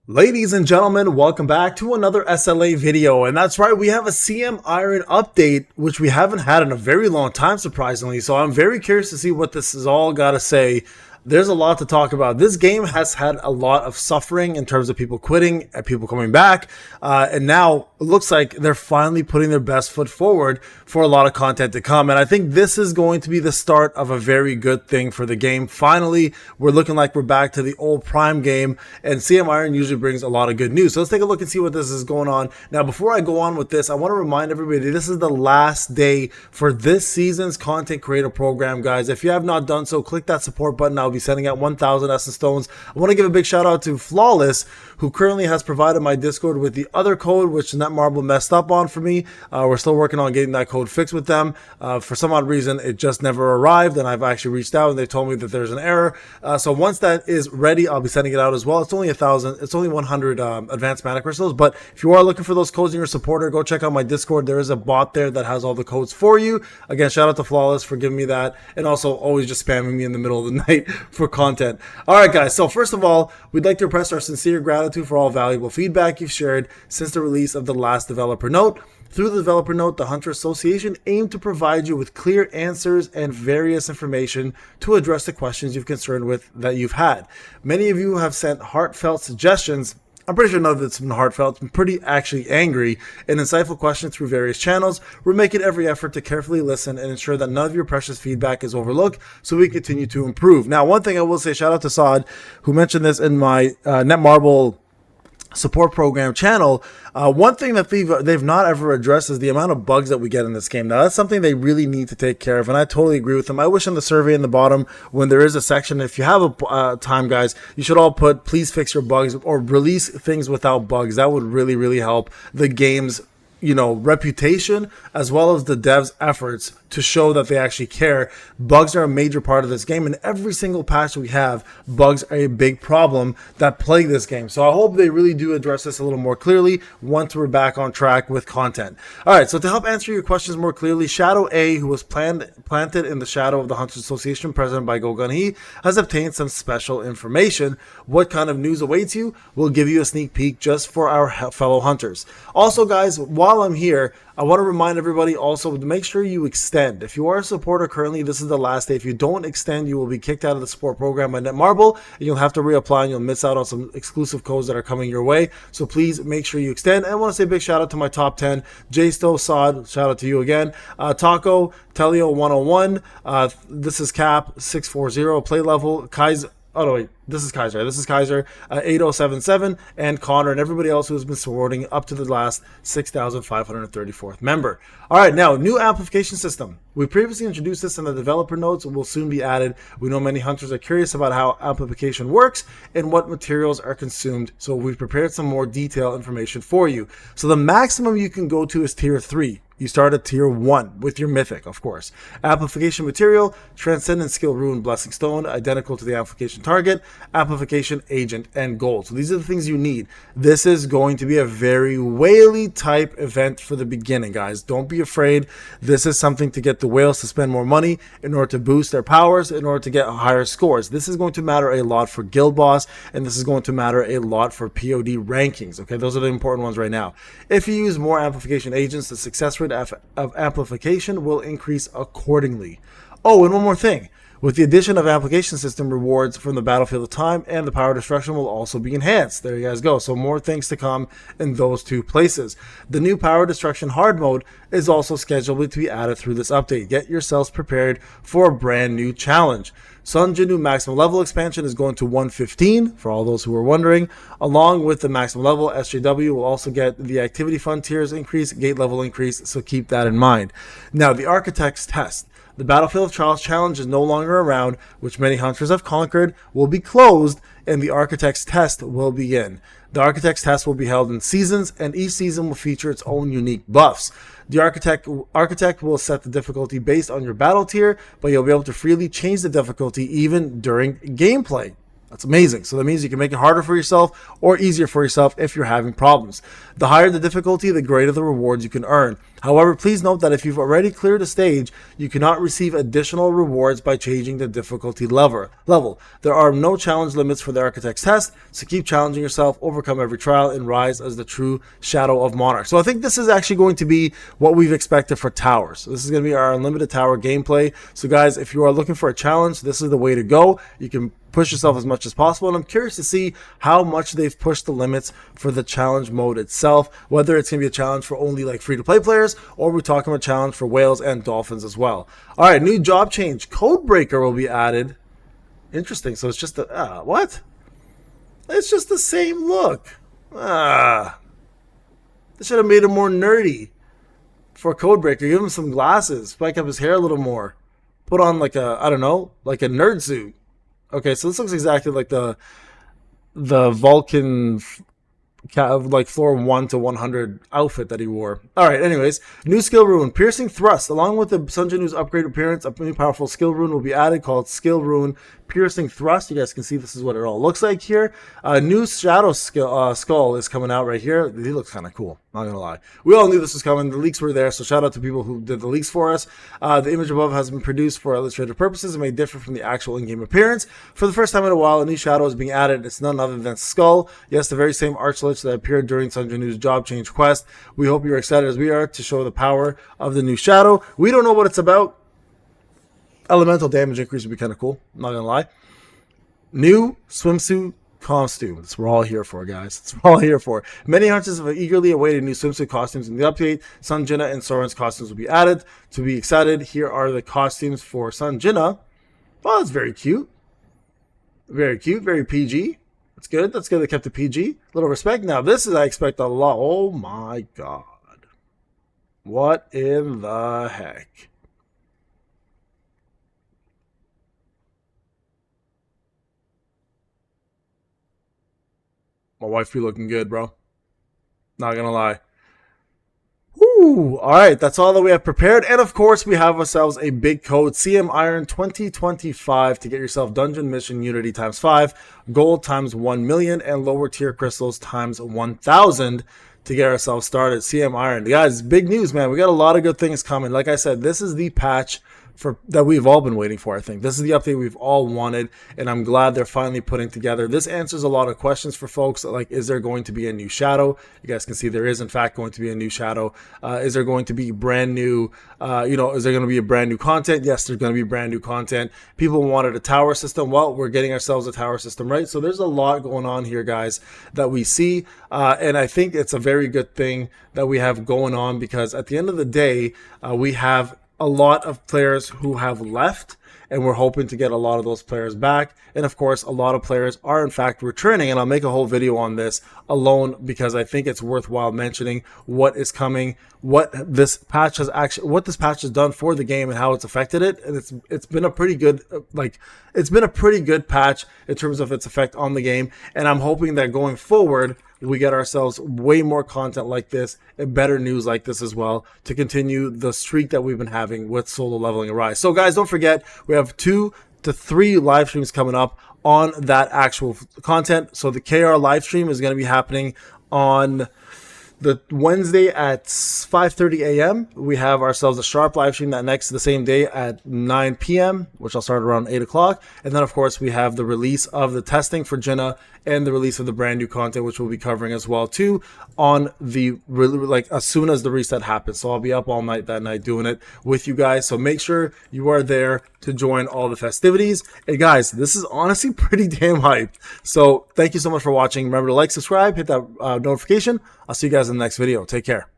Ladies and gentlemen, welcome back to another SLA video. And that's right, we have a CM Iron update, which we haven't had in a very long time, surprisingly. So I'm very curious to see what this has all got to say. There's a lot to talk about. This game has had a lot of suffering in terms of people quitting and people coming back. And now it looks like they're finally putting their best foot forward for a lot of content to come. And I think this is going to be the start of a very good thing for the game. Finally, we're looking like we're back to the old Prime game. And CM Iron usually brings a lot of good news. So let's take a look and see what this is going on. Now, before I go on with this, I want to remind everybody this is the last day for this season's content creator program, guys. If you have not done so, click that support button. I'll be sending out 1,000 Essence Stones. I want to give a big shout out to Flawless, who currently has provided my Discord with the other code, which Netmarble messed up on for me. We're still working on getting that code fixed with them. For some odd reason, it just never arrived, and I've actually reached out and they told me that there's an error. So once that is ready, I'll be sending it out as well. It's only 1,000. It's only 100 advanced mana crystals. But if you are looking for those codes in your supporter, go check out my Discord. There is a bot there that has all the codes for you. Again, shout out to Flawless for giving me that, and also always just spamming me in the middle of the night for content. All right, guys. So first of all, we'd like to express our sincere gratitude for all valuable feedback you've shared since the release of the last developer note. Through the developer note, the Hunter Association aimed to provide you with clear answers and various information to address the questions you've concerned with that you've had. Many of you have sent heartfelt suggestions. I'm pretty sure none of it's been heartfelt. It's been pretty actually angry and insightful questions through various channels. We're making every effort to carefully listen and ensure that none of your precious feedback is overlooked so we continue to improve. Now, one thing I will say, shout out to Saad, who mentioned this in my Netmarble support program channel. One thing that they've not ever addressed is the amount of bugs that we get in this game. Now, that's something they really need to take care of, and I totally agree with them. I wish on the survey in the bottom, when there is a section, if you have a time, guys, you should all put please fix your bugs or release things without bugs. That would really, really help the game's reputation, as well as the devs' efforts to show that they actually care. Bugs are a major part of this game, and every single patch we have, bugs are a big problem that plague this game. So I hope they really do address this a little more clearly once we're back on track with content. All right, so to help answer your questions more clearly, Shadow A, who was planted in the shadow of the Hunters Association president by Gogunhee, has obtained some special information. What kind of news awaits you? We'll give you a sneak peek just for our fellow hunters. Also, guys, while I'm here, I want to remind everybody also to make sure you extend. If you are a supporter currently, this is the last day. If you don't extend, you will be kicked out of the support program by Netmarble, and you'll have to reapply, and you'll miss out on some exclusive codes that are coming your way. So please make sure you extend. And I want to say a big shout out to my top 10. J-Sto, Saad, shout out to you again. Taco, Telio 101, this is Cap 640, play level, Kaiser. Oh, no, wait. This is Kaiser. 8077, and Connor, and everybody else who has been supporting up to the last 6,534th member. All right, now, new amplification system. We previously introduced this in the developer notes and will soon be added. We know many hunters are curious about how amplification works and what materials are consumed, so we've prepared some more detailed information for you. So the maximum you can go to is tier 3. You start at tier 1 with your mythic, of course. Amplification material, Transcendent Skill Rune Blessing Stone, identical to the amplification target, amplification agent, and gold. So these are the things you need. This is going to be a very whaley type event for the beginning, guys. Don't be afraid. This is something to get the whales to spend more money in order to boost their powers, in order to get higher scores. This is going to matter a lot for Guild Boss, and this is going to matter a lot for POD rankings. Okay, those are the important ones right now. If you use more amplification agents, the success rate of amplification will increase accordingly. Oh, and one more thing. With the addition of application system, rewards from the battlefield of time and the power destruction will also be enhanced. There you guys go. So more things to come in those two places. The new power destruction hard mode is also scheduled to be added through this update. Get yourselves prepared for a brand new challenge. Sun Jinnu maximum level expansion is going to 115, for all those who are wondering. Along with the maximum level, SJW will also get the activity fund tiers increase, gate level increase, so keep that in mind. Now, the Architect's Test. The Battlefield of Trials challenge is no longer around, which many hunters have conquered, will be closed, and the Architect's Test will begin. The Architect's Test will be held in seasons, and each season will feature its own unique buffs. The Architect will set the difficulty based on your battle tier, but you'll be able to freely change the difficulty even during gameplay. That's amazing. So that means you can make it harder for yourself or easier for yourself if you're having problems. The higher the difficulty, the greater the rewards you can earn. However, please note that if you've already cleared a stage, you cannot receive additional rewards by changing the difficulty level. There are no challenge limits for the Architect's test, so keep challenging yourself, overcome every trial, and rise as the true shadow of Monarch. So I think this is actually going to be what we've expected for towers. So this is going to be our unlimited tower gameplay. So guys, if you are looking for a challenge, this is the way to go. You can push yourself as much as possible, and I'm curious to see how much they've pushed the limits for the challenge mode itself, whether it's going to be a challenge for only like free-to-play players, or we're talking about a challenge for whales and dolphins as well. All right, new job change. Codebreaker will be added. Interesting. So it's just a what? It's just the same look. They should have made it more nerdy for Codebreaker. Give him some glasses, spike up his hair a little more, put on like a, I don't know, like a nerd suit. Okay, so this looks exactly like the Vulcan, like floor 1 to 100 outfit that he wore. All right, anyways, new skill rune, Piercing Thrust. Along with the Sun Jinu's upgraded appearance, a new powerful skill rune will be added called Skill Rune Piercing Thrust. You guys can see this is what it all looks like here. A new Shadow Skull is coming out right here. He looks kind of cool, not gonna lie. We all knew this was coming. The leaks were there, so shout out to people who did the leaks for us. The image above has been produced for illustrative purposes and may differ from the actual in-game appearance. For the first time in a while, a new shadow is being added. It's none other than Skull. Yes, the very same archlich that appeared during Sun Jinu's job change quest. We hope you're excited as we are to show the power of the new shadow. We don't know what it's about. Elemental damage increase would be kind of cool, not gonna lie. New swimsuit costume. That's what we're all here for, guys. That's what we're all here for. Many hunters have eagerly awaited new swimsuit costumes in the update. Sun Jinna and Soren's costumes will be added. To be excited, here are the costumes for Sun Jinna. Well, that's very cute. Very cute, very PG. That's good. That's good they kept it PG. A little respect. Now, this is, I expect a lot. Oh my god. What in the heck? My wife be looking good, bro. Not gonna lie. Woo! Alright, that's all that we have prepared. And of course, we have ourselves a big code, CM Iron 2025, to get yourself Dungeon Mission Unity times 5, Gold times 1 million, and lower tier crystals times 1,000 to get ourselves started. CM Iron. Guys, big news, man. We got a lot of good things coming. Like I said, this is the patch that we've all been waiting for. I think this is the update we've all wanted, and I'm glad they're finally putting together. This answers a lot of questions for folks, like, is there going to be a new shadow? You guys can see there is in fact going to be a new shadow. Is there going to be brand new is there going to be a brand new content? Yes, there's going to be brand new content. People wanted a tower system. Well, we're getting ourselves a tower system, right? So there's a lot going on here, guys, that we see, and I think it's a very good thing that we have going on, because at the end of the day, we have a lot of players who have left, and we're hoping to get a lot of those players back. And of course, a lot of players are in fact returning, and I'll make a whole video on this alone because I think it's worthwhile mentioning what is coming, what this patch has done for the game and how it's affected it. And it's been a pretty good patch in terms of its effect on the game, and I'm hoping that going forward we get ourselves way more content like this and better news like this as well to continue the streak that we've been having with Solo Leveling Arise. So guys, don't forget, we have 2 to 3 live streams coming up on that actual content. So the KR live stream is going to be happening on the Wednesday at 5:30 a.m. We have ourselves a sharp live stream the same day at 9 p.m., which I'll start around 8 o'clock. And then, of course, we have the release of the testing for Jinna and the release of the brand new content, which we'll be covering as well, too, on the, as soon as the reset happens. So I'll be up all night that night doing it with you guys. So make sure you are there to join all the festivities. And guys, this is honestly pretty damn hyped. So thank you so much for watching. Remember to like, subscribe, hit that notification. I'll see you guys in the next video. Take care.